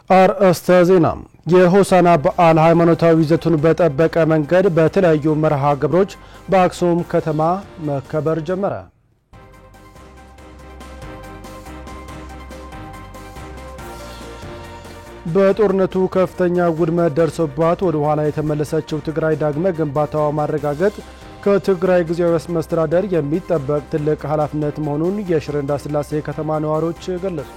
አርእስተ ዜና የሆሳና በዓል ሃይማኖታዊ ይዘቱን በጠበቀ መንገድ በተለያዩ መርሃ ግብሮች በአክሱም ከተማ መከበር ጀመረ። በጦርነቱ ከፍተኛ ውድመት ደርሶባት ወደ ኋላ የተመለሰችው ትግራይ ዳግመ ግንባታዋ ማረጋገጥ ከትግራይ ጊዜያዊ መስተዳድር የሚጠበቅ ትልቅ ኃላፊነት መሆኑን የሽረ እንዳስላሴ ከተማ ነዋሪዎች ገለጹ።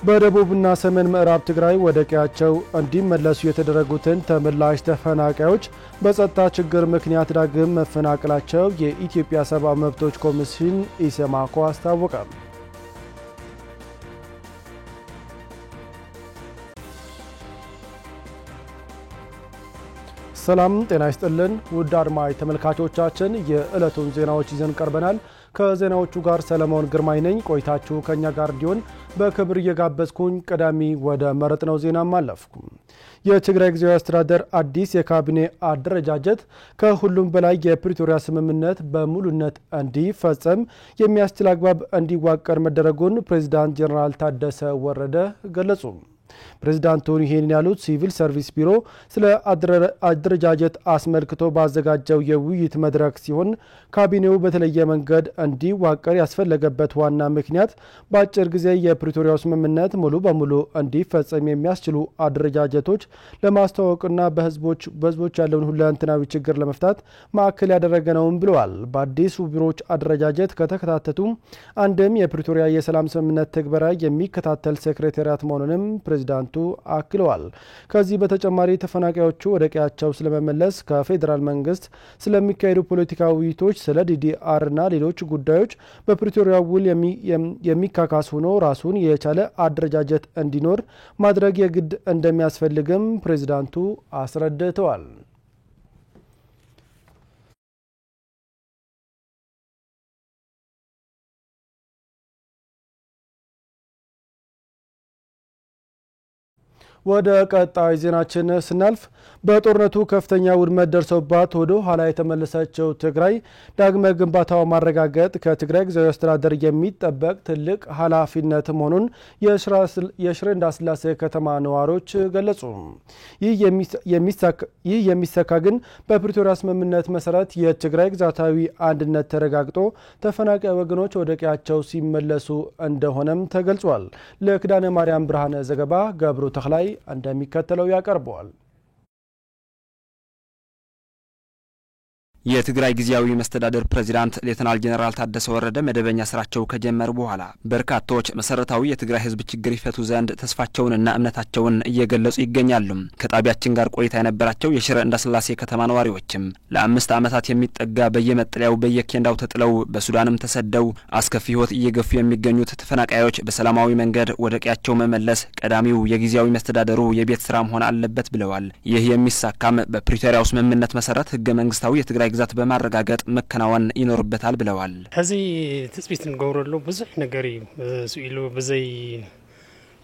በደቡብና ሰሜን ምዕራብ ትግራይ ወደ ቀያቸው እንዲመለሱ የተደረጉትን ተመላሽ ተፈናቃዮች በጸጥታ ችግር ምክንያት ዳግም መፈናቀላቸው የኢትዮጵያ ሰብአዊ መብቶች ኮሚሽን ኢሰማኮ አስታወቀ። ሰላም ጤና ይስጥልን ውድ አድማጭ ተመልካቾቻችን የዕለቱን ዜናዎች ይዘን ቀርበናል። ከዜናዎቹ ጋር ሰለሞን ግርማይ ነኝ። ቆይታችሁ ከኛ ጋር እንዲሆን በክብር እየጋበዝኩኝ ቀዳሚ ወደ መረጥነው ዜና ማለፍኩ። የትግራይ ጊዜያዊ አስተዳደር አዲስ የካቢኔ አደረጃጀት ከሁሉም በላይ የፕሪቶሪያ ስምምነት በሙሉነት እንዲፈጸም የሚያስችል አግባብ እንዲዋቀር መደረጉን ፕሬዝዳንት ጀነራል ታደሰ ወረደ ገለጹ። ፕሬዝዳንቱ ይሄን ያሉት ሲቪል ሰርቪስ ቢሮ ስለ አደረጃጀት አስመልክቶ ባዘጋጀው የውይይት መድረክ ሲሆን ካቢኔው በተለየ መንገድ እንዲዋቀር ያስፈለገበት ዋና ምክንያት በአጭር ጊዜ የፕሪቶሪያው ስምምነት ሙሉ በሙሉ እንዲፈጸም የሚያስችሉ አደረጃጀቶች ለማስተዋወቅና በህዝቦች ያለውን ሁለንተናዊ ችግር ለመፍታት ማዕከል ያደረገ ነውም ብለዋል። በአዲሱ ቢሮዎች አደረጃጀት ከተከታተቱ አንድም የፕሪቶሪያ የሰላም ስምምነት ትግበራ የሚከታተል ሴክሬታሪያት መሆኑንም ፕሬዝዳንቱ አክለዋል። ከዚህ በተጨማሪ ተፈናቃዮቹ ወደ ቀያቸው ስለመመለስ ከፌደራል መንግስት ስለሚካሄዱ ፖለቲካዊ ውይይቶች ስለ ዲዲአር እና ሌሎች ጉዳዮች በፕሪቶሪያ ውል የሚካካስ ሆኖ ራሱን የቻለ አደረጃጀት እንዲኖር ማድረግ የግድ እንደሚያስፈልግም ፕሬዝዳንቱ አስረድተዋል። ወደ ቀጣይ ዜናችን ስናልፍ በጦርነቱ ከፍተኛ ውድመት ደርሶባት ወደ ኋላ የተመለሰችው ትግራይ ዳግመ ግንባታው ማረጋገጥ ከትግራይ ጊዜያዊ አስተዳደር የሚጠበቅ ትልቅ ኃላፊነት መሆኑን የሽረ እንዳስላሴ ከተማ ነዋሪዎች ገለጹ። ይህ የሚሰካ ግን በፕሪቶሪያ ስምምነት መሰረት የትግራይ ግዛታዊ አንድነት ተረጋግጦ ተፈናቃይ ወገኖች ወደ ቀያቸው ሲመለሱ እንደሆነም ተገልጿል። ለክዳነ ማርያም ብርሃነ ዘገባ ገብሩ ተክላይ እንደሚከተለው ያቀርበዋል። የትግራይ ጊዜያዊ መስተዳድር ፕሬዝዳንት ሌተናል ጀነራል ታደሰ ወረደ መደበኛ ስራቸው ከጀመሩ በኋላ በርካቶች መሰረታዊ የትግራይ ህዝብ ችግር ይፈቱ ዘንድ ተስፋቸውንና እምነታቸውን እየገለጹ ይገኛሉ። ከጣቢያችን ጋር ቆይታ የነበራቸው የሽረ እንዳስላሴ ከተማ ነዋሪዎችም ለአምስት ዓመታት የሚጠጋ በየመጠለያው በየኬንዳው ተጥለው በሱዳንም ተሰደው አስከፊ ህይወት እየገፉ የሚገኙት ተፈናቃዮች በሰላማዊ መንገድ ወደ ቀያቸው መመለስ ቀዳሚው የጊዜያዊ መስተዳድሩ የቤት ስራ መሆን አለበት ብለዋል። ይህ የሚሳካም በፕሪቶሪያው ስምምነት መሰረት ህገ መንግስታዊ የትግራይ ግዛት በማረጋገጥ መከናወን ይኖርበታል ብለዋል። هذه تثبيت نقول له بزح نجاري سئلو بزي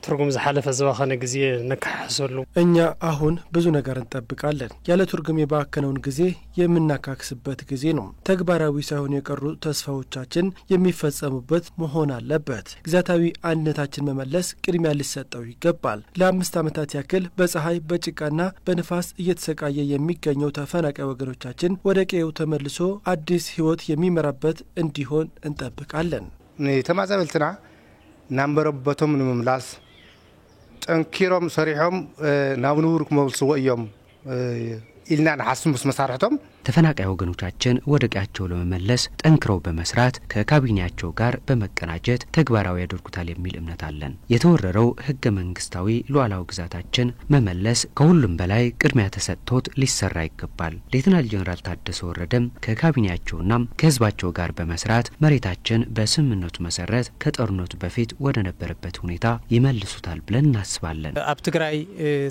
ትርጉም ዘሐለፈ ዘዋኸነ ጊዜ ነካሐሰሉ እኛ አሁን ብዙ ነገር እንጠብቃለን። ያለ ትርጉም የባከነውን ጊዜ የምናካክስበት ጊዜ ነው። ተግባራዊ ሳይሆን የቀሩ ተስፋዎቻችን የሚፈጸሙበት መሆን አለበት። ግዛታዊ አንድነታችን መመለስ ቅድሚያ ሊሰጠው ይገባል። ለ5 ዓመታት ያክል በፀሐይ በጭቃና በንፋስ እየተሰቃየ የሚገኘው ተፈናቃይ ወገኖቻችን ወደ ቀየው ተመልሶ አዲስ ህይወት የሚመራበት እንዲሆን እንጠብቃለን። ተማዛበልትና ናምበረበቶም ንምምላስ ጠንኪሮም ሰሪሖም ናብ ንቡር ክመልስዎ እዮም ኢልና ንሓስሙስ መሳርሕቶም ተፈናቃይ ወገኖቻችን ወደ ቀያቸው ለመመለስ ጠንክረው በመስራት ከካቢኔያቸው ጋር በመቀናጀት ተግባራዊ ያደርጉታል የሚል እምነት አለን። የተወረረው ህገ መንግስታዊ ሉዓላዊ ግዛታችን መመለስ ከሁሉም በላይ ቅድሚያ ተሰጥቶት ሊሰራ ይገባል። ሌተናል ጀነራል ታደሰ ወረደም ከካቢኔያቸውና ከህዝባቸው ጋር በመስራት መሬታችን በስምምነቱ መሰረት ከጦርነቱ በፊት ወደ ነበረበት ሁኔታ ይመልሱታል ብለን እናስባለን። ኣብ ትግራይ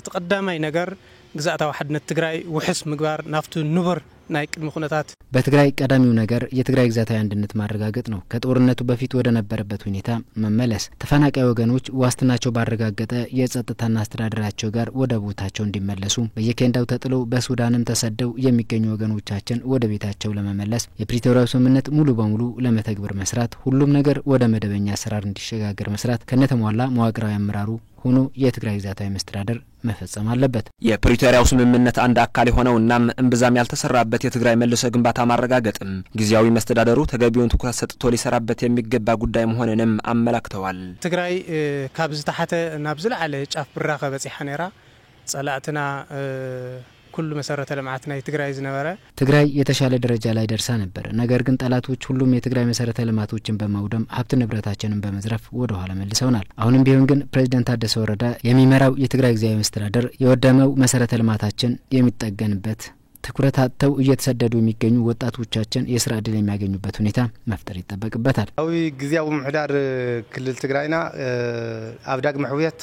ተቀዳማይ ነገር ግዛታዊ ሓድነት ትግራይ ውሕስ ምግባር ናፍቱ ንበር ናይ ቅድመ ኩነታት በትግራይ ቀዳሚው ነገር የትግራይ ግዛታዊ አንድነት ማረጋገጥ ነው። ከጦርነቱ በፊት ወደ ነበረበት ሁኔታ መመለስ፣ ተፈናቃይ ወገኖች ዋስትናቸው ባረጋገጠ የጸጥታና አስተዳደራቸው ጋር ወደ ቦታቸው እንዲመለሱ፣ በየኬንዳው ተጥለው በሱዳንም ተሰደው የሚገኙ ወገኖቻችን ወደ ቤታቸው ለመመለስ የፕሪቶሪያው ስምምነት ሙሉ በሙሉ ለመተግበር መስራት፣ ሁሉም ነገር ወደ መደበኛ አሰራር እንዲሸጋገር መስራት ከነተሟላ መዋቅራዊ አመራሩ ሆኖ የትግራይ ግዛታዊ መስተዳደር መፈጸም አለበት። የፕሪቶሪያው ስምምነት አንድ አካል የሆነውና እምብዛም ያልተሰራበት የትግራይ መልሶ ግንባታ ማረጋገጥም ጊዜያዊ መስተዳደሩ ተገቢውን ትኩረት ሰጥቶ ሊሰራበት የሚገባ ጉዳይ መሆኑንም አመላክተዋል። ትግራይ ካብ ዝተሓተ ናብ ዝለዓለ ጫፍ ብራኸ በፂሓ ነራ ጸላእትና ኩሉ መሰረተ ልማት ናይ ትግራይ ዝነበረ ትግራይ የተሻለ ደረጃ ላይ ደርሳ ነበር። ነገር ግን ጠላቶች ሁሉም የትግራይ መሰረተ ልማቶችን በማውደም ሀብት ንብረታችንን በመዝረፍ ወደ ኋላ መልሰውናል። አሁንም ቢሆን ግን ፕሬዝዳንት ታደሰ ወረደ የሚመራው የትግራይ ጊዜያዊ መስተዳደር የወደመው መሰረተ ልማታችን የሚጠገንበት ትኩረት አጥተው እየተሰደዱ የሚገኙ ወጣቶቻችን የስራ ዕድል የሚያገኙበት ሁኔታ መፍጠር ይጠበቅበታል። አዊ ጊዜያዊ ምሕዳር ክልል ትግራይና አብዳግ መሕውየት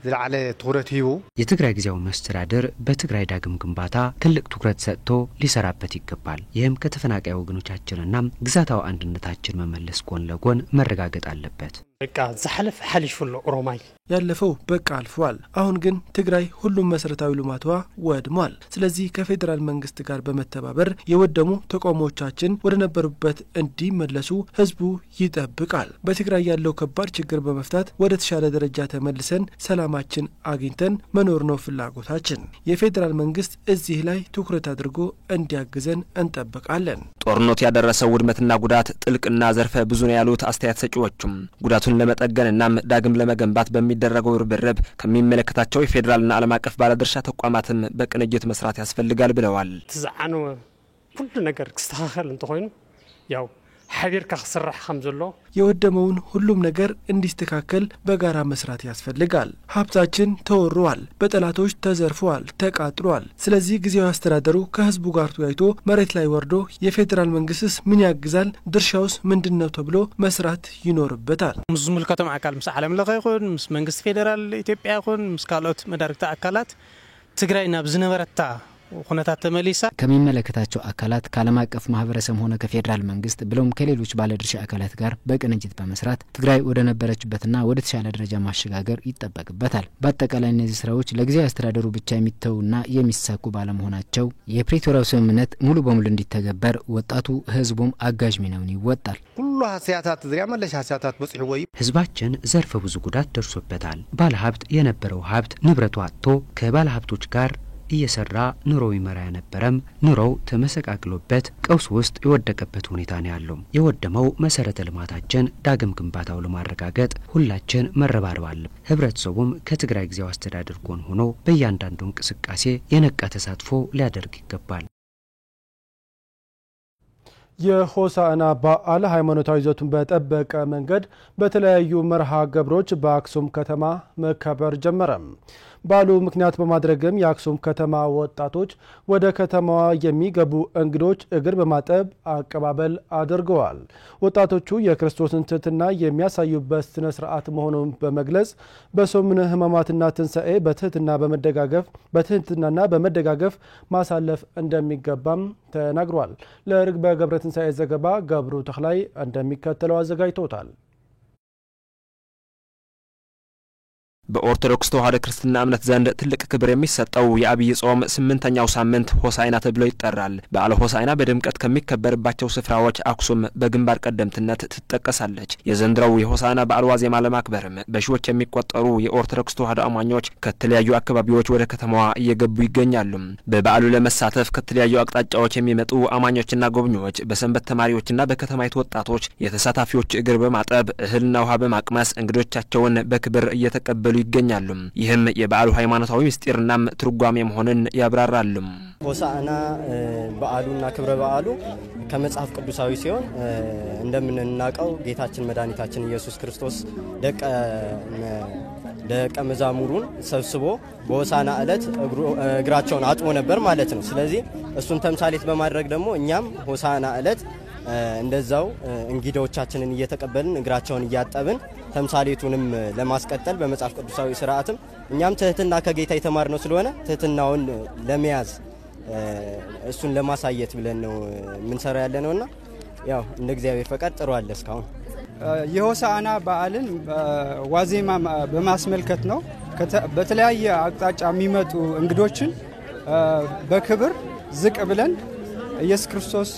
ዝለዓለ ትኩረት ሂቡ የትግራይ ጊዜያዊ መስተዳደር በትግራይ ዳግም ግንባታ ትልቅ ትኩረት ሰጥቶ ሊሰራበት ይገባል። ይህም ከተፈናቃይ ወገኖቻችንና ግዛታዊ አንድነታችን መመለስ ጎን ለጎን መረጋገጥ አለበት። በቃ ዘሐለፍ ሐሊሽሎ ኦሮማይ ያለፈው በቃ አልፏል። አሁን ግን ትግራይ ሁሉም መሰረታዊ ልማቷ ወድሟል። ስለዚህ ከፌደራል መንግስት ጋር በመተባበር የወደሙ ተቋሞቻችን ወደ ነበሩበት እንዲመለሱ ህዝቡ ይጠብቃል። በትግራይ ያለው ከባድ ችግር በመፍታት ወደ ተሻለ ደረጃ ተመልሰን ሰላማችን አግኝተን መኖር ነው ፍላጎታችን። የፌደራል መንግስት እዚህ ላይ ትኩረት አድርጎ እንዲያግዘን እንጠብቃለን። ጦርነቱ ያደረሰው ውድመትና ጉዳት ጥልቅና ዘርፈ ብዙ ነው ያሉት አስተያየት ሰጪዎቹም ጉዳቱን ለመጠገንና ዳግም ለመገንባት በሚደረገው ርብርብ ከሚመለከታቸው የፌደራልና ዓለም አቀፍ ባለድርሻ ተቋማትም በቅንጅት መስራት ያስፈልጋል ብለዋል። ተዛዓኑ ሁሉ ነገር ክስተካከል እንተኮይኑ ያው ሐቢርካ ክስራሕ ከምዘሎ የወደመውን ሁሉም ነገር እንዲስተካከል በጋራ መስራት ያስፈልጋል። ሀብታችን ተወሯል፣ በጠላቶች ተዘርፏል፣ ተቃጥሏል። ስለዚህ ጊዜያዊ አስተዳደሩ ከህዝቡ ጋር ተወያይቶ መሬት ላይ ወርዶ የፌደራል መንግስትስ ምን ያግዛል፣ ድርሻውስ ምንድነው ተብሎ መስራት ይኖርበታል። ምዝምልከቶም አካል ምስ ዓለም ለኸ ይኹን ምስ መንግስት ፌደራል ኢትዮጵያ ይኹን ምስ ካልኦት መዳርክታ አካላት ትግራይ ናብ ዝነበረታ ሁነታት ተመሊሳ ከሚመለከታቸው አካላት ከዓለም አቀፍ ማህበረሰብ ሆነ ከፌደራል መንግስት ብሎም ከሌሎች ባለድርሻ አካላት ጋር በቅንጅት በመስራት ትግራይ ወደ ነበረችበትና ወደ ተሻለ ደረጃ ማሸጋገር ይጠበቅበታል። በአጠቃላይ እነዚህ ስራዎች ለጊዜያዊ አስተዳደሩ ብቻ የሚተውና የሚሳኩ ባለመሆናቸው የፕሪቶሪያው ስምምነት ሙሉ በሙሉ እንዲተገበር ወጣቱ ህዝቡም አጋዥ ሚናውን ይወጣል። ሁሉ ሀሳያታት ዝሪያ መለሽ ሀሳያታት በጽሑ ወይ ህዝባችን ዘርፈ ብዙ ጉዳት ደርሶበታል። ባለሀብት የነበረው ሀብት ንብረቱ አጥቶ ከባለሀብቶች ጋር እየሰራ ኑሮ ይመራ የነበረም ኑሮው ተመሰቃቅሎበት ቀውስ ውስጥ የወደቀበት ሁኔታ ነው ያለው። የወደመው መሰረተ ልማታችን ዳግም ግንባታው ለማረጋገጥ ሁላችን መረባረብ አለብን። ህብረተሰቡም ከትግራይ ጊዜያዊ አስተዳደር ጎን ሆኖ በእያንዳንዱ እንቅስቃሴ የነቃ ተሳትፎ ሊያደርግ ይገባል። የሆሳዕና በዓል ሃይማኖታዊ ይዘቱን በጠበቀ መንገድ በተለያዩ መርሃ ግብሮች በአክሱም ከተማ መከበር ጀመረ። በዓሉ ምክንያት በማድረግም የአክሱም ከተማ ወጣቶች ወደ ከተማዋ የሚገቡ እንግዶች እግር በማጠብ አቀባበል አድርገዋል። ወጣቶቹ የክርስቶስን ትሕትና የሚያሳዩበት ስነ ስርዓት መሆኑን በመግለጽ በሰሙነ ሕማማትና ትንሣኤ በትህትናና በመደጋገፍ ማሳለፍ እንደሚገባም ተናግሯል። ለርግበ ገብረ ትንሣኤ ዘገባ ገብሩ ተክላይ እንደሚከተለው አዘጋጅቶታል። በኦርቶዶክስ ተዋሕዶ ክርስትና እምነት ዘንድ ትልቅ ክብር የሚሰጠው የአብይ ጾም 8ኛው ሳምንት ሆሳዕና ተብሎ ይጠራል። በዓለ ሆሳዕና በድምቀት ከሚከበርባቸው ስፍራዎች አክሱም በግንባር ቀደምትነት ትጠቀሳለች። የዘንድሮው የሆሳዕና በዓል ዋዜማ ለማክበርም በሺዎች የሚቆጠሩ የኦርቶዶክስ ተዋሕዶ አማኞች ከተለያዩ አካባቢዎች ወደ ከተማዋ እየገቡ ይገኛሉ። በበዓሉ ለመሳተፍ ከተለያዩ አቅጣጫዎች የሚመጡ አማኞችና ጎብኚዎች በሰንበት ተማሪዎችና በከተማይቱ ወጣቶች የተሳታፊዎች እግር በማጠብ እህልና ውሃ በማቅመስ እንግዶቻቸውን በክብር እየተቀበሉ ይገኛሉ። ይህም የበዓሉ ሃይማኖታዊ ምስጢርና ትርጓሜ መሆኑን ያብራራሉ። ሆሳዕና በዓሉና ክብረ በዓሉ ከመጽሐፍ ቅዱሳዊ ሲሆን እንደምንናቀው ጌታችን መድኃኒታችን ኢየሱስ ክርስቶስ ደቀ መዛሙሩን ሰብስቦ በሆሳዕና ዕለት እግራቸውን አጥቦ ነበር ማለት ነው። ስለዚህ እሱን ተምሳሌት በማድረግ ደግሞ እኛም ሆሳዕና ዕለት እንደዛው እንግዶቻችንን እየተቀበልን እግራቸውን እያጠብን ተምሳሌቱንም ለማስቀጠል በመጽሐፍ ቅዱሳዊ ስርዓትም እኛም ትህትና ከጌታ የተማርነው ስለሆነ ትህትናውን ለመያዝ እሱን ለማሳየት ብለን ነው ምንሰራ ያለነውና ያው እንደ እግዚአብሔር ፈቃድ ጥሩ አለ እስካሁን የሆሳዕና በዓልን ዋዜማ በማስመልከት ነው በተለያየ አቅጣጫ የሚመጡ እንግዶችን በክብር ዝቅ ብለን ኢየሱስ ክርስቶስ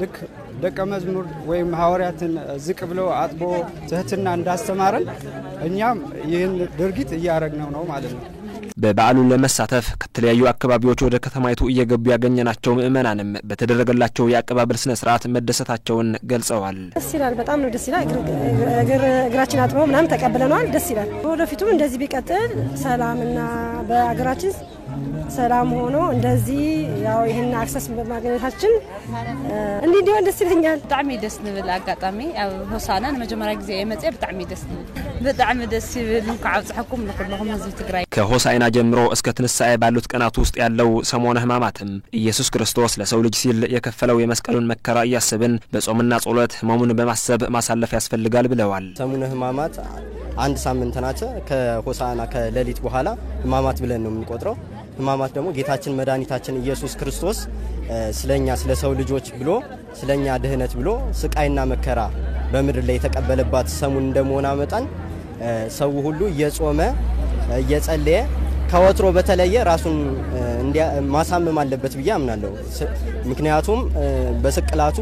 ልክ ደቀ መዝሙር ወይም ሐዋርያትን ዝቅ ብለው አጥቦ ትህትና እንዳስተማረን እኛም ይህን ድርጊት እያረግነው ነው ማለት ነው። በበዓሉ ለመሳተፍ ከተለያዩ አካባቢዎች ወደ ከተማይቱ እየገቡ ያገኘናቸው ምእመናንም በተደረገላቸው የአቀባበል ስነ ስርዓት መደሰታቸውን ገልጸዋል። ደስ ይላል፣ በጣም ነው ደስ ይላል። እግራችን አጥቦ ምናምን ተቀበለናል። ደስ ይላል። ወደፊቱም እንደዚህ ቢቀጥል ሰላምና በአገራችን ሰላም ሆኖ እንደዚህ ያው ይሄን አክሰስ በማግኘታችን እንዲሆን ደስ ይለኛል። በጣም ደስ ንብል አጋጣሚ አብ ሆሳዕና ለመጀመሪያ ጊዜ የመጣ በጣም ደስ ንብል በጣም ደስ ይብል ከዓጽሐኩም ለኩልኩም ህዝብ ትግራይ ከሆሳዕና ጀምሮ እስከ ትንሳኤ ባሉት ቀናት ውስጥ ያለው ሰሞነ ሕማማትም ኢየሱስ ክርስቶስ ለሰው ልጅ ሲል የከፈለው የመስቀሉን መከራ እያሰብን በጾምና ጸሎት ሕማሙን በማሰብ ማሳለፍ ያስፈልጋል ብለዋል። ሰሞነ ሕማማት አንድ ሳምንት ናቸው። ከሆሳዕና ከሌሊት በኋላ ሕማማት ብለን ነው የምንቆጥረው። ሕማማት ደግሞ ጌታችን መድኃኒታችን ኢየሱስ ክርስቶስ ስለኛ ስለ ሰው ልጆች ብሎ ስለኛ ድህነት ብሎ ስቃይና መከራ በምድር ላይ የተቀበለባት ሰሙን እንደመሆና መጣን ሰው ሁሉ እየጾመ እየጸለየ ከወትሮ በተለየ ራሱን ማሳመም አለበት ብዬ አምናለሁ። ምክንያቱም በስቅላቱ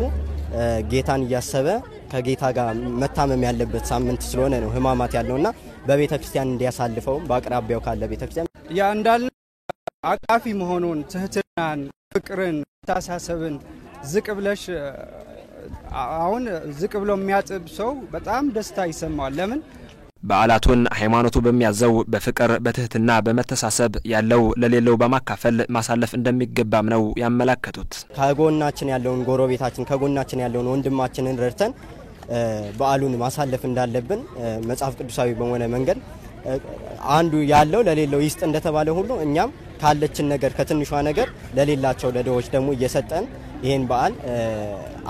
ጌታን እያሰበ ከጌታ ጋር መታመም ያለበት ሳምንት ስለሆነ ነው ሕማማት ያለውና በቤተ ክርስቲያን እንዲያሳልፈው በአቅራቢያው ካለ ቤተ ክርስቲያን ያ እንዳል አቃፊ መሆኑን ትህትናን ፍቅርን ታሳሰብን ዝቅ ብለሽ አሁን ዝቅ ብሎ የሚያጥብ ሰው በጣም ደስታ ይሰማዋል። ለምን በዓላቱን ሃይማኖቱ በሚያዘው በፍቅር በትህትና በመተሳሰብ ያለው ለሌለው በማካፈል ማሳለፍ እንደሚገባም ነው ያመላከቱት። ከጎናችን ያለውን ጎረቤታችን ከጎናችን ያለውን ወንድማችንን ረድተን በዓሉን ማሳለፍ እንዳለብን መጽሐፍ ቅዱሳዊ በሆነ መንገድ አንዱ ያለው ለሌለው ይስጥ እንደተባለ ሁሉ እኛም ካለችን ነገር ከትንሿ ነገር ለሌላቸው ለደዎች ደግሞ እየሰጠን ይሄን በዓል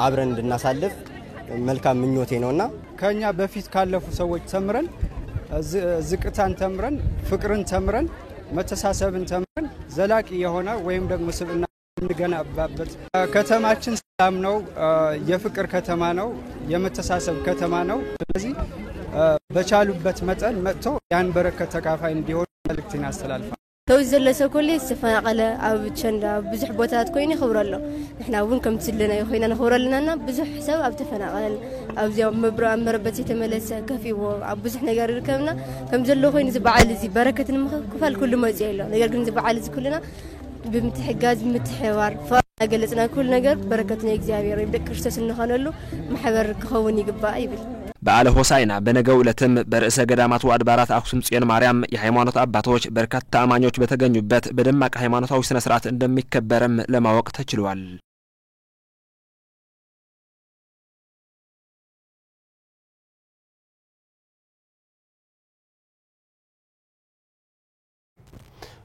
አብረን እንድናሳልፍ መልካም ምኞቴ ነውና ከኛ በፊት ካለፉ ሰዎች ተምረን ዝቅታን ተምረን ፍቅርን ተምረን መተሳሰብን ተምረን ዘላቂ የሆነ ወይም ደግሞ ስብዕና እንገነባበት ከተማችን ሰላም ነው፣ የፍቅር ከተማ ነው፣ የመተሳሰብ ከተማ ነው። ስለዚህ በቻሉበት መጠን መጥቶ ያን በረከት ተካፋይ እንዲሆን መልእክትን ያስተላልፋል። تو زلسة كله استفاقله أو تشندا بزح بوتات كويني خبر الله إحنا وين كم تسلنا يخوينا نخبر لنا بزح حساب أو تفناقل أو زي مبرأ مربتي تملسة كفي أو بزح نجار ركبنا كم زلوا خوين زبعال زي بركة المخفل كل ما زيله نجار كن زبعال زي كلنا بمتحجاز بمتحوار فقلتنا كل نجار بركتنا إجزاوية يبدأ كرسس النخان له محور كهوني قبائي بال በዓለ ሆሳዕና በነገው ዕለትም በርዕሰ ገዳማቱ አድባራት አክሱም ጽዮን ማርያም የሃይማኖት አባቶች በርካታ አማኞች በተገኙበት በደማቅ ሃይማኖታዊ ስነ ስርዓት እንደሚከበርም ለማወቅ ተችሏል።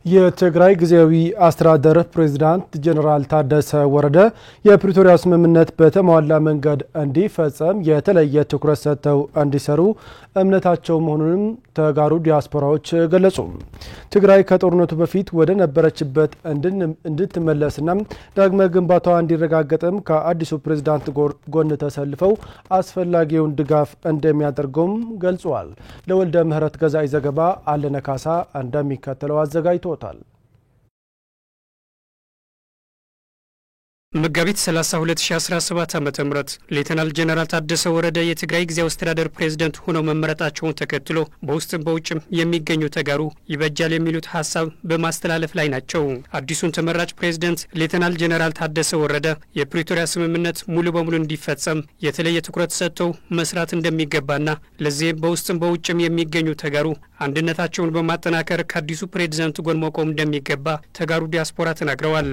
የትግራይ ጊዜያዊ አስተዳደር ፕሬዝዳንት ጀነራል ታደሰ ወረደ የፕሪቶሪያ ስምምነት በተሟላ መንገድ እንዲፈጸም የተለየ ትኩረት ሰጥተው እንዲሰሩ እምነታቸው መሆኑንም ተጋሩ ዲያስፖራዎች ገለጹ። ትግራይ ከጦርነቱ በፊት ወደ ነበረችበት እንድትመለስና ዳግመ ግንባታዋ እንዲረጋገጥም ከአዲሱ ፕሬዝዳንት ጎን ተሰልፈው አስፈላጊውን ድጋፍ እንደሚያደርጉም ገልጸዋል። ለወልደ ምህረት ገዛይ ዘገባ አለነካሳ እንደሚከተለው አዘጋጅቷል። መጋቢት 30 2017 ዓ.ም ሌተናል ጀነራል ታደሰ ወረደ የትግራይ ጊዜያዊ አስተዳደር ፕሬዝዳንት ሆነው መመረጣቸውን ተከትሎ በውስጥም በውጭም የሚገኙ ተጋሩ ይበጃል የሚሉት ሐሳብ በማስተላለፍ ላይ ናቸው። አዲሱን ተመራጭ ፕሬዝዳንት ሌተናል ጀነራል ታደሰ ወረደ የፕሪቶሪያ ስምምነት ሙሉ በሙሉ እንዲፈጸም የተለየ ትኩረት ሰጥተው መስራት እንደሚገባና ለዚህ በውስጥም በውጭም የሚገኙ ተጋሩ አንድነታቸውን በማጠናከር ከአዲሱ ፕሬዝዳንት ጎን መቆም እንደሚገባ ተጋሩ ዲያስፖራ ተናግረዋል።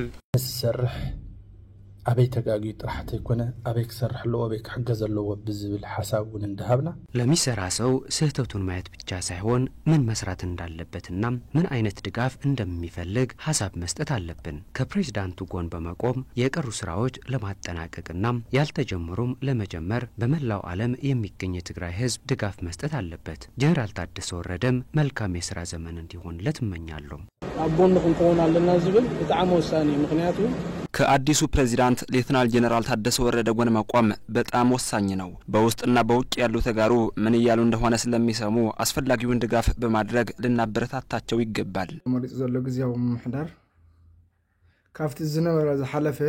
أبي تجاجي طرحت يكون أبي كسرح له أبي كحجز له وبزبل حساب وندهبنا ለሚሰራ ሰው ስህተቱን ማየት ብቻ ሳይሆን ምን መስራት እንዳለበትና ምን አይነት ድጋፍ እንደሚፈልግ ሐሳብ መስጠት አለብን። ከፕሬዝዳንቱ ጎን በመቆም የቀሩ ስራዎች ለማጠናቀቅና ያልተጀመሩም ለመጀመር በመላው ዓለም የሚገኝ የትግራይ ህዝብ ድጋፍ መስጠት አለበት። ጀነራል ታደሰ ወረደም መልካም የሥራ ዘመን እንዲሆንለት እመኛለሁ። አቦንኩም ቆናልና ዝብል በጣም ወሳኝ ምክንያቱ ከአዲሱ ፕሬዚዳንት ሌተናል ጄኔራል ታደሰ ወረደ ጎን መቆም በጣም ወሳኝ ነው። በውስጥና በውጭ ያሉ ተጋሩ ምን ይያሉ እንደሆነ ስለሚሰሙ አስፈላጊውን ድጋፍ በማድረግ ልናበረታታቸው ይገባል። መሪጽ ዘሎ ግዚያው ምሕዳር ካፍት ዝነበረ ዘሐለፈ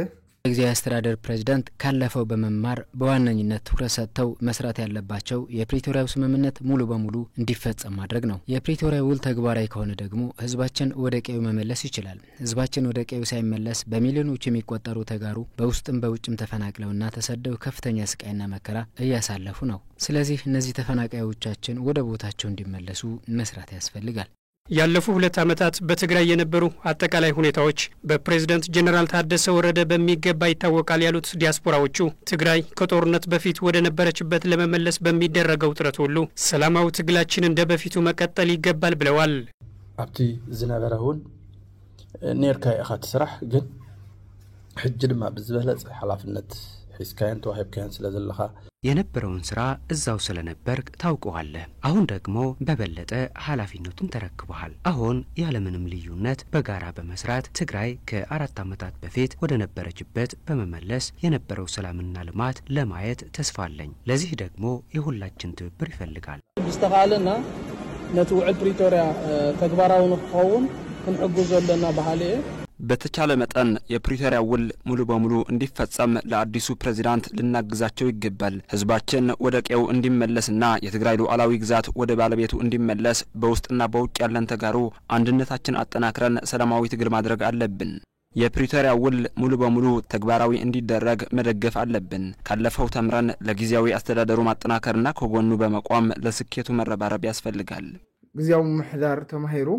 ጊዜያዊ አስተዳደር ፕሬዝዳንት ካለፈው በመማር በዋነኝነት ትኩረት ሰጥተው መስራት ያለባቸው የፕሪቶሪያው ስምምነት ሙሉ በሙሉ እንዲፈጸም ማድረግ ነው። የፕሪቶሪያው ውል ተግባራዊ ከሆነ ደግሞ ህዝባችን ወደ ቀዩ መመለስ ይችላል። ህዝባችን ወደ ቀዩ ሳይመለስ በሚሊዮኖች የሚቆጠሩ ተጋሩ በውስጥም በውጭም ተፈናቅለውና ተሰደው ከፍተኛ ስቃይና መከራ እያሳለፉ ነው። ስለዚህ እነዚህ ተፈናቃዮቻችን ወደ ቦታቸው እንዲመለሱ መስራት ያስፈልጋል። ያለፉ 2 ዓመታት በትግራይ የነበሩ አጠቃላይ ሁኔታዎች በፕሬዝዳንት ጄኔራል ታደሰ ወረደ በሚገባ ይታወቃል ያሉት ዲያስፖራዎቹ ትግራይ ከጦርነት በፊት ወደ ነበረችበት ለመመለስ በሚደረገው ጥረት ሁሉ ሰላማዊ ትግላችን እንደ በፊቱ መቀጠል ይገባል ብለዋል። አብቲ ዝነበረውን ኔርካይ አኻት ስራሕ ግን ሕጂ ድማ ብዝበለጽ ኃላፊነት ሒስካያን ተዋሂብካያን ስለዘለኻ የነበረውን ስራ እዛው ስለነበርክ ታውቀዋለህ። አሁን ደግሞ በበለጠ ኃላፊነቱን ተረክበሃል። አሁን ያለምንም ልዩነት በጋራ በመስራት ትግራይ ከ4 ዓመታት በፊት ወደ ነበረችበት በመመለስ የነበረው ሰላምና ልማት ለማየት ተስፋ አለኝ። ለዚህ ደግሞ የሁላችን ትብብር ይፈልጋል። ብስተኻለና ነቲ ውዕል ፕሪቶሪያ ተግባራዊ ንክኸውን ክንሕግዞ ዘለና ባህሊ በተቻለ መጠን የፕሪቶሪያ ውል ሙሉ በሙሉ እንዲፈጸም ለአዲሱ ፕሬዝዳንት ልናግዛቸው ይገባል። ህዝባችን ወደ ቀዩ እንዲመለስና የትግራይ ሉዓላዊ ግዛት ወደ ባለቤቱ እንዲመለስ በውስጥና በውጭ ያለን ተጋሩ አንድነታችን አጠናክረን ሰላማዊ ትግል ማድረግ አለብን። የፕሪቶሪያ ውል ሙሉ በሙሉ ተግባራዊ እንዲደረግ መደገፍ አለብን። ካለፈው ተምረን ለጊዜያዊ አስተዳደሩ ማጠናከርና ከጎኑ በመቆም ለስኬቱ መረባረብ ያስፈልጋል። ግዚያው ምሕዳር ተማሂሩ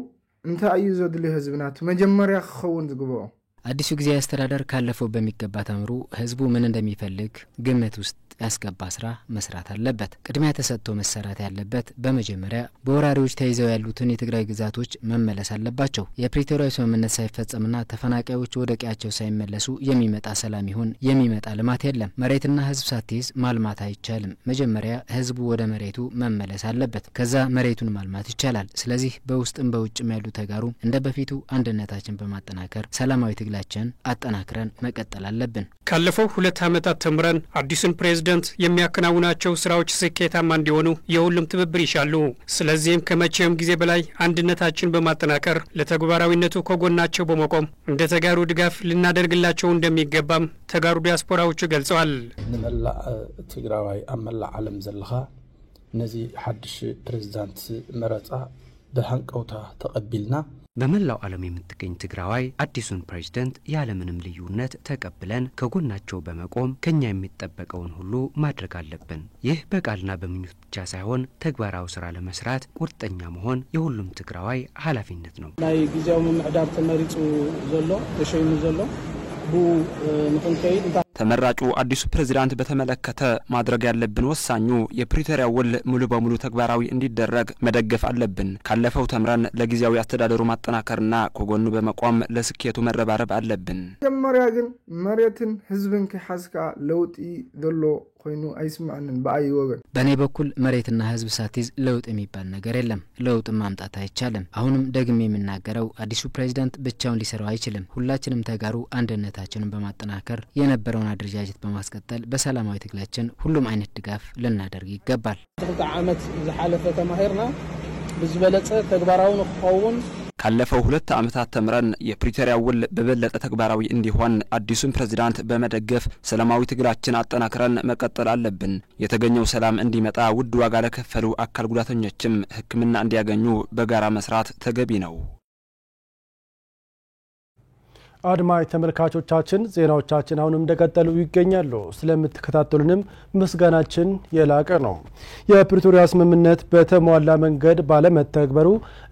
እንተ አዩ ዘድሊ ህዝብናት መጀመሪያ ኸውን ዝግበው አዲሱ ጊዜያዊ አስተዳደር ካለፈው በሚገባ ተምሩ ህዝቡ ምን እንደሚፈልግ ግምት ውስጥ ያስገባ ስራ መስራት አለበት። ቅድሚያ ተሰጥቶ መሰራት ያለበት በመጀመሪያ በወራሪዎች ተይዘው ያሉትን የትግራይ ግዛቶች መመለስ አለባቸው። የፕሪቶሪያው ስምምነት ሳይፈጸምና ተፈናቃዮች ወደ ቀያቸው ሳይመለሱ የሚመጣ ሰላም ይሁን የሚመጣ ልማት የለም። መሬትና ህዝብ ሳትይዝ ማልማት አይቻልም። መጀመሪያ ህዝቡ ወደ መሬቱ መመለስ አለበት። ከዛ መሬቱን ማልማት ይቻላል። ስለዚህ በውስጥም በውጭም ያሉ ተጋሩ እንደ በፊቱ አንድነታችን በማጠናከር ሰላማዊ ትግላችን አጠናክረን መቀጠል አለብን። ካለፈው 2 ዓመታት ተምረን አዲሱን ፕሬዝዳንት የሚያከናውናቸው ስራዎች ስኬታማ እንዲሆኑ የሁሉም ትብብር ይሻሉ። ስለዚህም ከመቼውም ጊዜ በላይ አንድነታችን በማጠናከር ለተግባራዊነቱ ከጎናቸው በመቆም እንደ ተጋሩ ድጋፍ ልናደርግላቸው እንደሚገባም ተጋሩ ዲያስፖራዎቹ ገልጸዋል። ንመላእ ትግራዋይ ኣብ መላእ ዓለም ዘለኻ ነዚ ሓድሽ ፕሬዝዳንት መረፃ ብሃንቀውታ ተቐቢልና በመላው ዓለም የምትገኝ ትግራዋይ አዲሱን ፕሬዝዳንት ያለምንም ልዩነት ተቀብለን ከጎናቸው በመቆም ከኛ የሚጠበቀውን ሁሉ ማድረግ አለብን። ይህ በቃልና በምኞት ብቻ ሳይሆን ተግባራዊ ስራ ለመስራት ቁርጠኛ መሆን የሁሉም ትግራዋይ ኃላፊነት ነው። ናይ ጊዜያዊ ምምሕዳር ተመሪጹ ዘሎ ተሸይሙ ዘሎ ተመራጩ አዲሱ ፕሬዝዳንት በተመለከተ ማድረግ ያለብን ወሳኙ የፕሪቶሪያ ውል ሙሉ በሙሉ ተግባራዊ እንዲደረግ መደገፍ አለብን። ካለፈው ተምረን ለጊዜያዊ አስተዳደሩ ማጠናከርና ከጎኑ በመቆም ለስኬቱ መረባረብ አለብን። መጀመሪያ ግን መሬትን ህዝብን ከሐስካ ለውጥ ዘሎ ኮይኑ አይስማዕንን በአይ ወገን በኔ በኩል መሬትና ህዝብ ሳትይዝ ለውጥ የሚባል ነገር የለም። ለውጥ ማምጣት አይቻልም። አሁንም ደግሜ የምናገረው አዲሱ ፕሬዝዳንት ብቻውን ሊሰራው አይችልም። ሁላችንም ተጋሩ አንድነታችንን በማጠናከር የነበረውን አድርጃጀት በማስቀጠል በሰላማዊ ትግላችን ሁሉም አይነት ድጋፍ ልናደርግ ይገባል። ዓመት ዘሐለፈ ተማሂርና ብዝበለጸ ተግባራዊ ንክኸውን ካለፈው 2 ዓመታት ተምረን የፕሪቶሪያ ውል በበለጠ ተግባራዊ እንዲሆን አዲሱን ፕሬዝዳንት በመደገፍ ሰላማዊ ትግላችን አጠናክረን መቀጠል አለብን። የተገኘው ሰላም እንዲመጣ ውድ ዋጋ ለከፈሉ አካል ጉዳተኞችም ሕክምና እንዲያገኙ በጋራ መስራት ተገቢ ነው። አድማጭ ተመልካቾቻችን ዜናዎቻችን አሁንም እንደቀጠሉ ይገኛሉ። ስለምትከታተሉንም ምስጋናችን የላቀ ነው። የፕሪቶሪያ ስምምነት በተሟላ መንገድ ባለመተግበሩ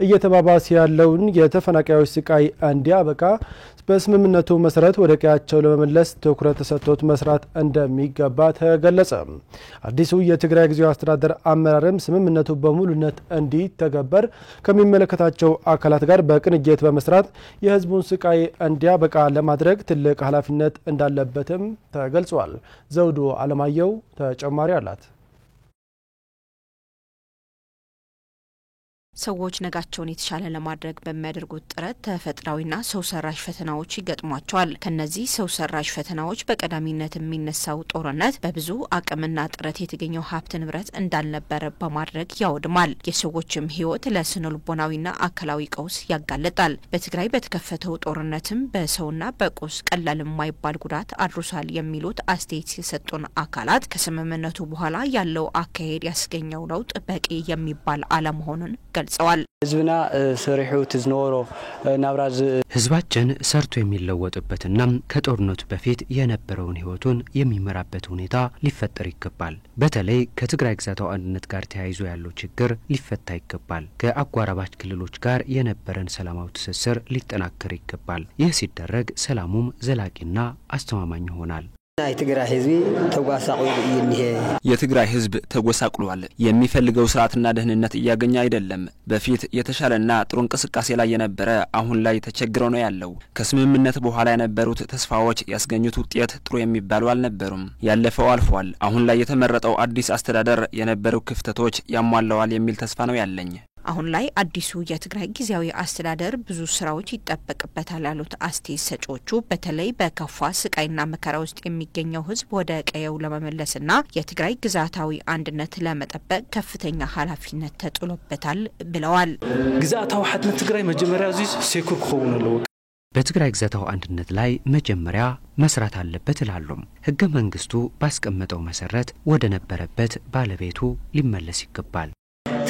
እየተባባሰ ያለውን የተፈናቃዮች ስቃይ እንዲያበቃ በስምምነቱ መሰረት ወደ ቀያቸው ለመመለስ ትኩረት ተሰጥቶት መስራት እንደሚገባ ተገለጸ። አዲሱ የትግራይ ጊዜያዊ አስተዳደር አመራርም ስምምነቱ በሙሉነት እንዲተገበር ከሚመለከታቸው አካላት ጋር በቅንጅት በመስራት የህዝቡን ስቃይ እንዲያበቃ ለማድረግ ትልቅ ኃላፊነት እንዳለበትም ተገልጿል። ዘውዱ አለማየሁ ተጨማሪ አላት። ሰዎች ነጋቸውን የተሻለ ለማድረግ በሚያደርጉት ጥረት ተፈጥሯዊና ሰው ሰራሽ ፈተናዎች ይገጥሟቸዋል። ከነዚህ ሰው ሰራሽ ፈተናዎች በቀዳሚነት የሚነሳው ጦርነት በብዙ አቅምና ጥረት የተገኘው ሀብት ንብረት እንዳልነበረ በማድረግ ያወድማል። የሰዎችም ህይወት ለስነልቦናዊና አካላዊ ቀውስ ያጋለጣል። በትግራይ በተከፈተው ጦርነትም በሰውና በቁስ ቀላል የማይባል ጉዳት አድርሷል የሚሉት አስተያየት የሰጡን አካላት ከስምምነቱ በኋላ ያለው አካሄድ ያስገኘው ለውጥ በቂ የሚባል አለመሆኑን ገልጸዋል። ህዝብና ሰሪሑ ትዝኖሮ ናብራዝ ህዝባችን ሰርቶ የሚለወጥበትና ከጦርነቱ በፊት የነበረውን ህይወቱን የሚመራበት ሁኔታ ሊፈጠር ይገባል። በተለይ ከትግራይ ግዛታዊ አንድነት ጋር ተያይዞ ያለው ችግር ሊፈታ ይገባል። ከአጓራባች ክልሎች ጋር የነበረን ሰላማዊ ትስስር ሊጠናከር ይገባል። ይህ ሲደረግ ሰላሙም ዘላቂና አስተማማኝ ይሆናል። የትግራይ ህዝብ ተጎሳቅሏል። የሚፈልገው ስርዓትና ደህንነት እያገኘ አይደለም። በፊት የተሻለና ጥሩ እንቅስቃሴ ላይ የነበረ አሁን ላይ ተቸግሮ ነው ያለው። ከስምምነት በኋላ የነበሩት ተስፋዎች ያስገኙት ውጤት ጥሩ የሚባሉ አልነበሩም። ያለፈው አልፏል። አሁን ላይ የተመረጠው አዲስ አስተዳደር የነበሩ ክፍተቶች ያሟላዋል የሚል ተስፋ ነው ያለኝ። አሁን ላይ አዲሱ የትግራይ ጊዜያዊ አስተዳደር ብዙ ስራዎች ይጠበቅበታል ያሉት አስተያየት ሰጪዎቹ በተለይ በከፋ ስቃይና መከራ ውስጥ የሚገኘው ህዝብ ወደ ቀየው ለመመለስና የትግራይ ግዛታዊ አንድነት ለመጠበቅ ከፍተኛ ኃላፊነት ተጥሎበታል ብለዋል። ግዛታዊ ሓድነት ትግራይ መጀመሪያ እዚ ሴኩር ክኸውን ኣለዎ። በትግራይ ግዛታዊ አንድነት ላይ መጀመሪያ መስራት አለበት ይላሉ። ህገ መንግስቱ ባስቀመጠው መሰረት ወደ ነበረበት ባለቤቱ ሊመለስ ይገባል።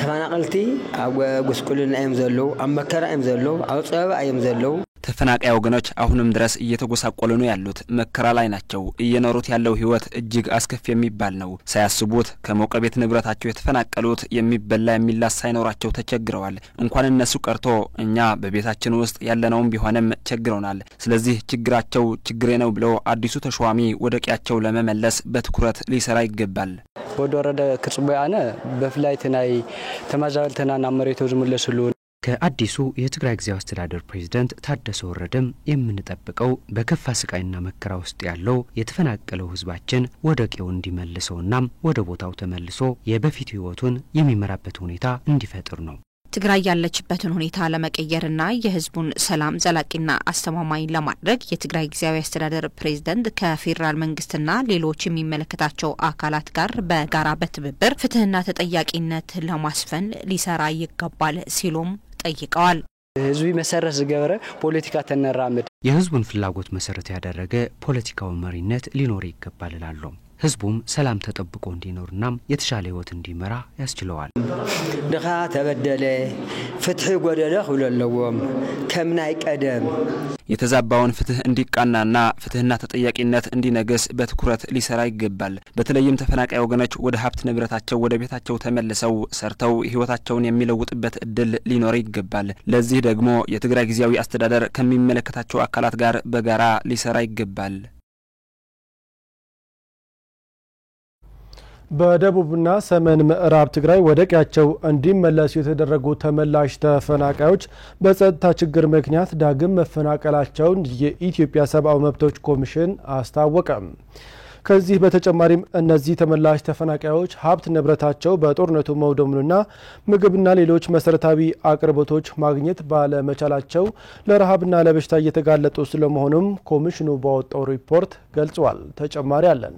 ተፈናቀልቲ ኣብ ጉስቁልና እዮም ዘለው፣ ኣብ መከራ እዮም ዘለው፣ ኣብ ጸበባ እዮም ዘለው። ተፈናቃይ ወገኖች አሁንም ድረስ እየተጎሳቆሉ ነው ያሉት። መከራ ላይ ናቸው። እየኖሩት ያለው ህይወት እጅግ አስከፊ የሚባል ነው። ሳያስቡት ከሞቀ ቤት ንብረታቸው የተፈናቀሉት የሚበላ የሚላስ ሳይኖራቸው ተቸግረዋል። እንኳን እነሱ ቀርቶ እኛ በቤታችን ውስጥ ያለነውም ቢሆንም ቸግረውናል። ስለዚህ ችግራቸው ችግሬ ነው ብለው አዲሱ ተሿሚ ወደ ቀያቸው ለመመለስ በትኩረት ሊሰራ ይገባል። ወደ ወረደ ክጽበያነ በፍላይት ናይ ተማዛልተና ናመሬቶ ዝመለስሉ ከአዲሱ የትግራይ ጊዜያዊ አስተዳደር ፕሬዝዳንት ታደሰ ወረደም የምንጠብቀው በከፋ ስቃይና መከራ ውስጥ ያለው የተፈናቀለው ህዝባችን ወደ ቀዬው እንዲመለሰውና ወደ ቦታው ተመልሶ የበፊት ህይወቱን የሚመራበት ሁኔታ እንዲፈጥር ነው። ትግራይ ያለችበትን ሁኔታ ለመቀየርና የህዝቡን ሰላም ዘላቂና አስተማማኝ ለማድረግ የትግራይ ጊዜያዊ አስተዳደር ፕሬዝዳንት ከፌደራል መንግስትና ሌሎች የሚመለከታቸው አካላት ጋር በጋራ በትብብር ፍትህና ተጠያቂነት ለማስፈን ሊሰራ ይገባል ሲሉም ጠይቀዋል። ህዝቢ መሰረት ዝገበረ ፖለቲካ ተነራመድ የህዝቡን ፍላጎት መሰረት ያደረገ ፖለቲካዊ መሪነት ሊኖር ይገባል ይላሉ። ህዝቡም ሰላም ተጠብቆ እንዲኖርና የተሻለ ህይወት እንዲመራ ያስችለዋል። ድኻ ተበደለ ፍትህ ጎደለ ሁለለውም ከምናይ ቀደም የተዛባውን ፍትህ እንዲቃናና ፍትህና ተጠያቂነት እንዲነገስ በትኩረት ሊሰራ ይገባል። በተለይም ተፈናቃይ ወገኖች ወደ ሀብት ንብረታቸው ወደ ቤታቸው ተመልሰው ሰርተው ህይወታቸውን የሚለውጥበት እድል ሊኖር ይገባል። ለዚህ ደግሞ የትግራይ ጊዜያዊ አስተዳደር ከሚመለከታቸው አካላት ጋር በጋራ ሊሰራ ይገባል። በደቡብና ሰሜን ምዕራብ ትግራይ ወደ ቀያቸው እንዲመለሱ የተደረጉ ተመላሽ ተፈናቃዮች በጸጥታ ችግር ምክንያት ዳግም መፈናቀላቸውን የኢትዮጵያ ሰብአዊ መብቶች ኮሚሽን አስታወቀ። ከዚህ በተጨማሪም እነዚህ ተመላሽ ተፈናቃዮች ሀብት ንብረታቸው በጦርነቱ መውደሙንና ምግብና ሌሎች መሰረታዊ አቅርቦቶች ማግኘት ባለመቻላቸው ለረሃብና ለበሽታ እየተጋለጡ ስለመሆኑም ኮሚሽኑ ባወጣው ሪፖርት ገልጿል። ተጨማሪ አለን።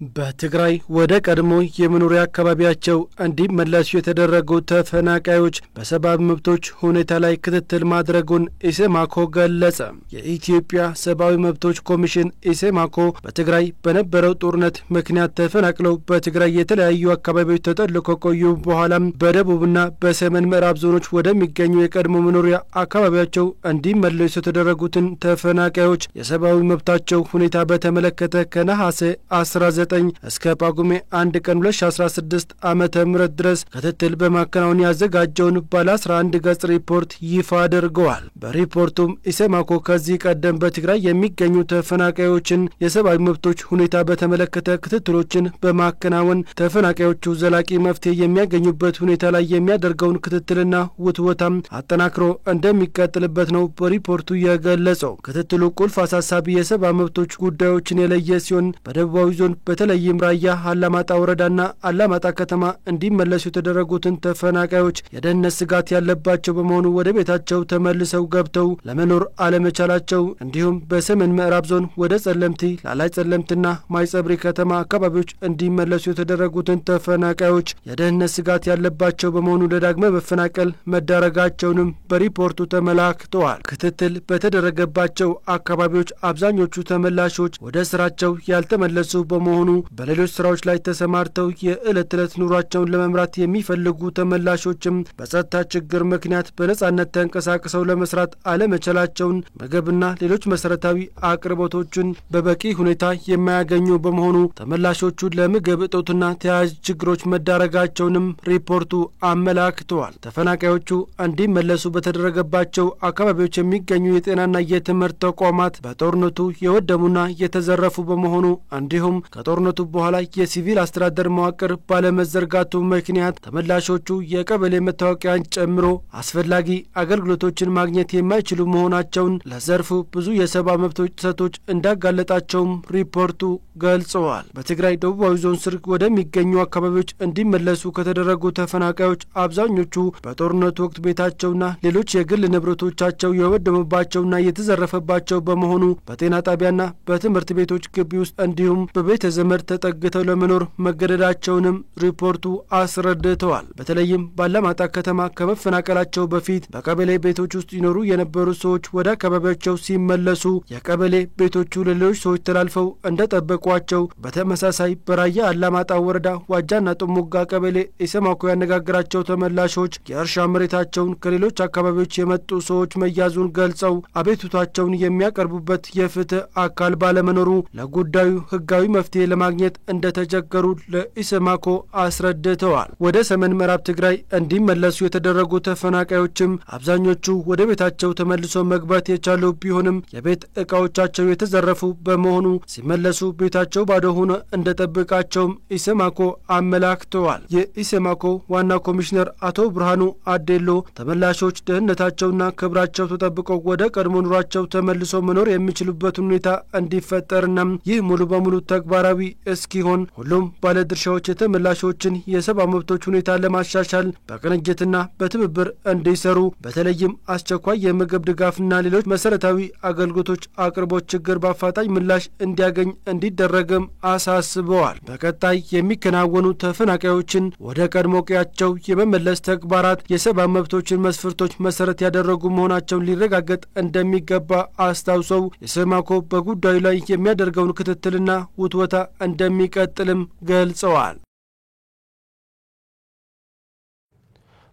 በትግራይ ወደ ቀድሞ የመኖሪያ አካባቢያቸው እንዲመለሱ የተደረጉ ተፈናቃዮች በሰብአዊ መብቶች ሁኔታ ላይ ክትትል ማድረጉን ኢሰማኮ ገለጸ። የኢትዮጵያ ሰብአዊ መብቶች ኮሚሽን ኢሰማኮ በትግራይ በነበረው ጦርነት ምክንያት ተፈናቅለው በትግራይ የተለያዩ አካባቢዎች ተጠልቀው ከቆዩ በኋላም በደቡብና በሰሜን ምዕራብ ዞኖች ወደሚገኙ የቀድሞ መኖሪያ አካባቢያቸው እንዲመለሱ የተደረጉትን ተፈናቃዮች የሰብአዊ መብታቸው ሁኔታ በተመለከተ ከነሐሴ 19 እስከ ጳጉሜ 1 ቀን 2016 ዓመተ ምህረት ድረስ ክትትል በማከናወን ያዘጋጀውን ባለ 11 ገጽ ሪፖርት ይፋ አድርገዋል። በሪፖርቱም ኢሰማኮ ከዚህ ቀደም በትግራይ የሚገኙ ተፈናቃዮችን የሰብአዊ መብቶች ሁኔታ በተመለከተ ክትትሎችን በማከናወን ተፈናቃዮቹ ዘላቂ መፍትሄ የሚያገኙበት ሁኔታ ላይ የሚያደርገውን ክትትልና ውትወታም አጠናክሮ እንደሚቀጥልበት ነው በሪፖርቱ የገለጸው። ክትትሉ ቁልፍ አሳሳቢ የሰብአዊ መብቶች ጉዳዮችን የለየ ሲሆን በደቡባዊ ዞን በተለይም ራያ አላማጣ ወረዳና አላማጣ ከተማ እንዲመለሱ የተደረጉትን ተፈናቃዮች የደህንነት ስጋት ያለባቸው በመሆኑ ወደ ቤታቸው ተመልሰው ገብተው ለመኖር አለመቻላቸው እንዲሁም በሰሜን ምዕራብ ዞን ወደ ጸለምቲ ላላይ ጸለምትና ማይጸብሪ ከተማ አካባቢዎች እንዲመለሱ የተደረጉትን ተፈናቃዮች የደህንነት ስጋት ያለባቸው በመሆኑ ለዳግመ መፈናቀል መዳረጋቸውንም በሪፖርቱ ተመላክተዋል። ክትትል በተደረገባቸው አካባቢዎች አብዛኞቹ ተመላሾች ወደ ስራቸው ያልተመለሱ በመሆኑ በሌሎች ስራዎች ላይ ተሰማርተው የዕለት ተዕለት ኑሯቸውን ለመምራት የሚፈልጉ ተመላሾችም በጸጥታ ችግር ምክንያት በነጻነት ተንቀሳቅሰው ለመስራት አለመቻላቸውን ምግብና ሌሎች መሰረታዊ አቅርቦቶችን በበቂ ሁኔታ የማያገኙ በመሆኑ ተመላሾቹ ለምግብ እጦትና ተያያዥ ችግሮች መዳረጋቸውንም ሪፖርቱ አመላክተዋል። ተፈናቃዮቹ እንዲመለሱ በተደረገባቸው አካባቢዎች የሚገኙ የጤናና የትምህርት ተቋማት በጦርነቱ የወደሙና የተዘረፉ በመሆኑ እንዲሁም ከጦርነቱ በኋላ የሲቪል አስተዳደር መዋቅር ባለመዘርጋቱ ምክንያት ተመላሾቹ የቀበሌ መታወቂያን ጨምሮ አስፈላጊ አገልግሎቶችን ማግኘት የማይችሉ መሆናቸውን ለዘርፉ ብዙ የሰብአዊ መብቶች ጥሰቶች እንዳጋለጣቸውም ሪፖርቱ ገልጸዋል። በትግራይ ደቡባዊ ዞን ስር ወደሚገኙ አካባቢዎች እንዲመለሱ ከተደረጉ ተፈናቃዮች አብዛኞቹ በጦርነቱ ወቅት ቤታቸውና ሌሎች የግል ንብረቶቻቸው የወደሙባቸውና የተዘረፈባቸው በመሆኑ በጤና ጣቢያና በትምህርት ቤቶች ግቢ ውስጥ እንዲሁም በቤተ ዘመድ ተጠግተው ለመኖር መገደዳቸውንም ሪፖርቱ አስረድተዋል። በተለይም ባላማጣ ከተማ ከመፈናቀላቸው በፊት በቀበሌ ቤቶች ውስጥ ይኖሩ የነበሩ ሰዎች ወደ አካባቢያቸው ሲመለሱ የቀበሌ ቤቶቹ ለሌሎች ሰዎች ተላልፈው እንደጠበቋቸው በተመሳሳይ በራያ አላማጣ ወረዳ ዋጃና ጥሙጋ ቀበሌ ኢሰማኮ ያነጋገራቸው ተመላሾች የእርሻ መሬታቸውን ከሌሎች አካባቢዎች የመጡ ሰዎች መያዙን ገልጸው አቤቱታቸውን የሚያቀርቡበት የፍትህ አካል ባለመኖሩ ለጉዳዩ ህጋዊ መፍትሄ ለማግኘት እንደተቸገሩ ለኢሰማኮ አስረድተዋል። ወደ ሰሜን ምዕራብ ትግራይ እንዲመለሱ የተደረጉ ተፈናቃዮችም አብዛኞቹ ወደ ቤታቸው ተመልሶ መግባት የቻሉ ቢሆንም የቤት ዕቃዎቻቸው የተዘረፉ በመሆኑ ሲመለሱ ቤታቸው ባዶ ሆኖ እንደጠበቃቸውም ኢሰማኮ አመላክተዋል። የኢሰማኮ ዋና ኮሚሽነር አቶ ብርሃኑ አዴሎ ተመላሾች ደህንነታቸውና ክብራቸው ተጠብቀው ወደ ቀድሞ ኑሯቸው ተመልሶ መኖር የሚችሉበት ሁኔታ እንዲፈጠርና ይህ ሙሉ በሙሉ ተግባራዊ እስኪሆን ሁሉም ባለድርሻዎች የተመላሾችን የሰብአዊ መብቶች ሁኔታ ለማሻሻል በቅንጅትና በትብብር እንዲሰሩ በተለይም አስቸኳይ የምግብ ድጋፍና ሌሎች መሰረታዊ አገልግሎቶች አቅርቦት ችግር በአፋጣኝ ምላሽ እንዲያገኝ እንዲደረግም አሳስበዋል። በቀጣይ የሚከናወኑ ተፈናቃዮችን ወደ ቀድሞ ቀያቸው የመመለስ ተግባራት የሰብአዊ መብቶችን መስፈርቶች መሰረት ያደረጉ መሆናቸውን ሊረጋገጥ እንደሚገባ አስታውሰው ኢሰማኮ በጉዳዩ ላይ የሚያደርገውን ክትትልና ውትወታ እንደሚቀጥልም ገልጸዋል።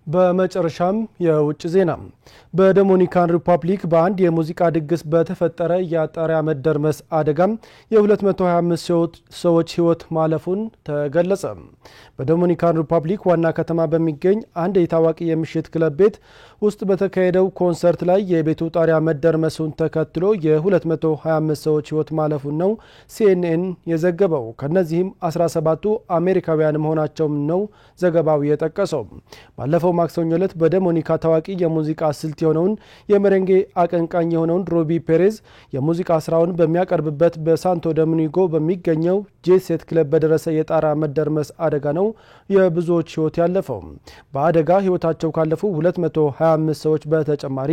በመጨረሻም የውጭ ዜና በዶሚኒካን ሪፐብሊክ በአንድ የሙዚቃ ድግስ በተፈጠረ የጣሪያ መደርመስ አደጋ የ225 ሰዎች ሕይወት ማለፉን ተገለጸ። በዶሚኒካን ሪፐብሊክ ዋና ከተማ በሚገኝ አንድ የታዋቂ የምሽት ክለብ ቤት ውስጥ በተካሄደው ኮንሰርት ላይ የቤቱ ጣሪያ መደርመሱን ተከትሎ የ225 ሰዎች ሕይወት ማለፉን ነው ሲኤንኤን የዘገበው። ከነዚህም 17ቱ አሜሪካውያን መሆናቸውም ነው ዘገባው የጠቀሰው። ባለፈው ማክሰኞ ዕለት በዶሚኒካ ታዋቂ የሙዚቃ ስልት የሆነውን የመሬንጌ አቀንቃኝ የሆነውን ሮቢ ፔሬዝ የሙዚቃ ስራውን በሚያቀርብበት በሳንቶ ዶሚኒጎ በሚገኘው ጄሴት ክለብ በደረሰ የጣራ መደርመስ አደጋ ነው የብዙዎች ሕይወት ያለፈው። በአደጋ ሕይወታቸው ካለፉ 225 ሰዎች በተጨማሪ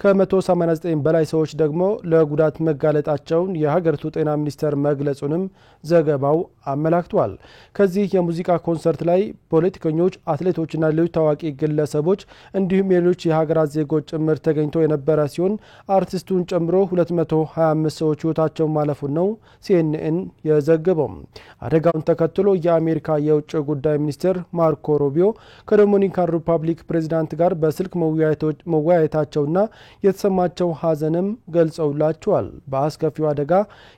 ከ189 በላይ ሰዎች ደግሞ ለጉዳት መጋለጣቸውን የሀገሪቱ ጤና ሚኒስቴር መግለጹንም ዘገባው አመላክቷል። ከዚህ የሙዚቃ ኮንሰርት ላይ ፖለቲከኞች፣ አትሌቶችና ሌሎች ታዋቂ ግለሰቦች እንዲሁም የሌሎች የሀገራት ዜጎች ጭምር ተገኝቶ የነበረ ሲሆን አርቲስቱን ጨምሮ 225 ሰዎች ሕይወታቸው ማለፉን ነው ሲኤንኤን የዘገበው። አደጋውን ተከትሎ የአሜሪካ የውጭ ጉዳይ ሚኒስትር ማርኮ ሩቢዮ ከዶሚኒካን ሪፐብሊክ ፕሬዚዳንት ጋር በስልክ መወያየታቸውና የተሰማቸው ሐዘንም ገልጸውላቸዋል። በአስከፊው አደጋ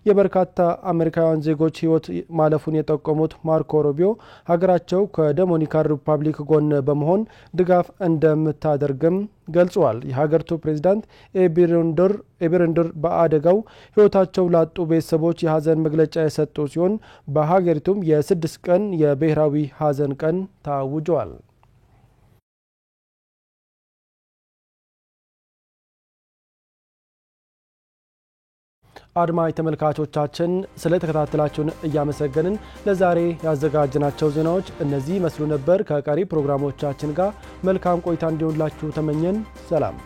የበርካታ አሜሪካውያን ዜጎች ሕይወት ማለፉን የጠቆሙት ማርኮ ሩቢዮ ሀገራቸው ከዶሚኒካን ሪፐብሊክ ጎን በመሆን ድጋፍ እንደምታደርግም ገልጸዋል። የሀገሪቱ ፕሬዝዳንት ኤቢረንደር በአደጋው ሕይወታቸው ላጡ ቤተሰቦች የሐዘን መግለጫ የሰጡ ሲሆን በሀገሪቱም የ6 ቀን የብሔራዊ ሐዘን ቀን ታውጇል። አድማጭ ተመልካቾቻችን ስለተከታተላችሁን እያመሰገንን ለዛሬ ያዘጋጀናቸው ዜናዎች እነዚህ መስሉ ነበር። ከቀሪ ፕሮግራሞቻችን ጋር መልካም ቆይታ እንዲሆንላችሁ ተመኘን። ሰላም።